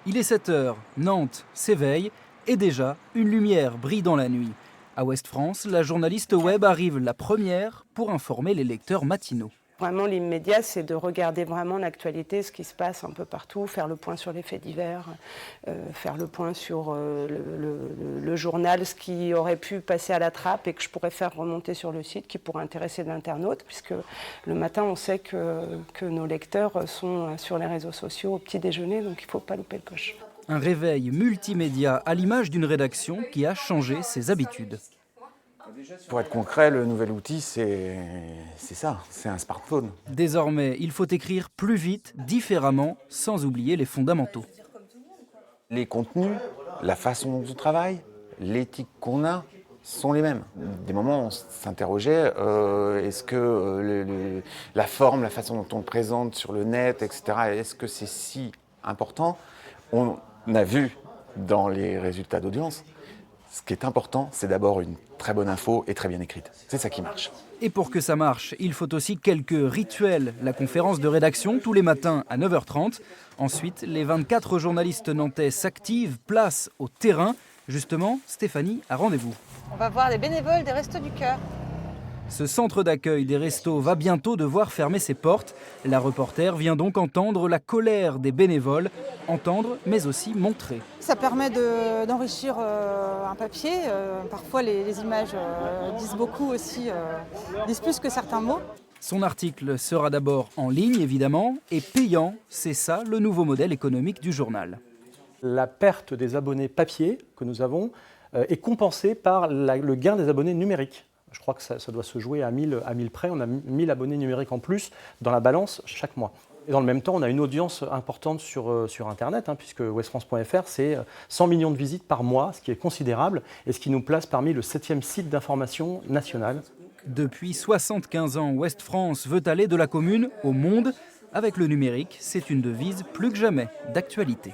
Il est 7 h, Nantes s'éveille et déjà une lumière brille dans la nuit. À Ouest France, la journaliste web arrive la première pour informer les lecteurs matinaux. Vraiment, l'immédiat, c'est de regarder vraiment l'actualité, ce qui se passe un peu partout, faire le point sur les faits divers, faire le point sur le journal, ce qui aurait pu passer à la trappe et que je pourrais faire remonter sur le site, qui pourrait intéresser l'internaute, puisque le matin, on sait que nos lecteurs sont sur les réseaux sociaux au petit déjeuner, donc il ne faut pas louper le coche. Un réveil multimédia à l'image d'une rédaction qui a changé ses habitudes. Pour être concret, le nouvel outil, c'est ça, c'est un smartphone. Désormais, il faut écrire plus vite, différemment, sans oublier les fondamentaux. Les contenus, la façon dont on travaille, l'éthique qu'on a sont les mêmes. Des moments, on s'interrogeait, est-ce que la forme, la façon dont on le présente sur le net, etc., est-ce que c'est si important? On a vu dans les résultats d'audience, ce qui est important, c'est d'abord une très bonne info et très bien écrite. C'est ça qui marche. Et pour que ça marche, il faut aussi quelques rituels. La conférence de rédaction tous les matins à 9 h 30. Ensuite, les 24 journalistes nantais s'activent, place au terrain. Justement, Stéphanie a rendez-vous. On va voir les bénévoles des Restos du Cœur. Ce centre d'accueil des restos va bientôt devoir fermer ses portes. La reporter vient donc entendre la colère des bénévoles, entendre mais aussi montrer. Ça permet d'enrichir un papier. Parfois les images disent beaucoup aussi, disent plus que certains mots. Son article sera d'abord en ligne évidemment et payant. C'est ça le nouveau modèle économique du journal. La perte des abonnés papier que nous avons est compensée par le gain des abonnés numériques. Je crois que ça doit se jouer à 1000 près. On a 1000 abonnés numériques en plus dans la balance chaque mois. Et dans le même temps, on a une audience importante sur Internet, puisque westfrance.fr, c'est 100 millions de visites par mois, ce qui est considérable, et ce qui nous place parmi le 7e site d'information national. Depuis 75 ans, Ouest France veut aller de la commune au monde. Avec le numérique, c'est une devise plus que jamais d'actualité.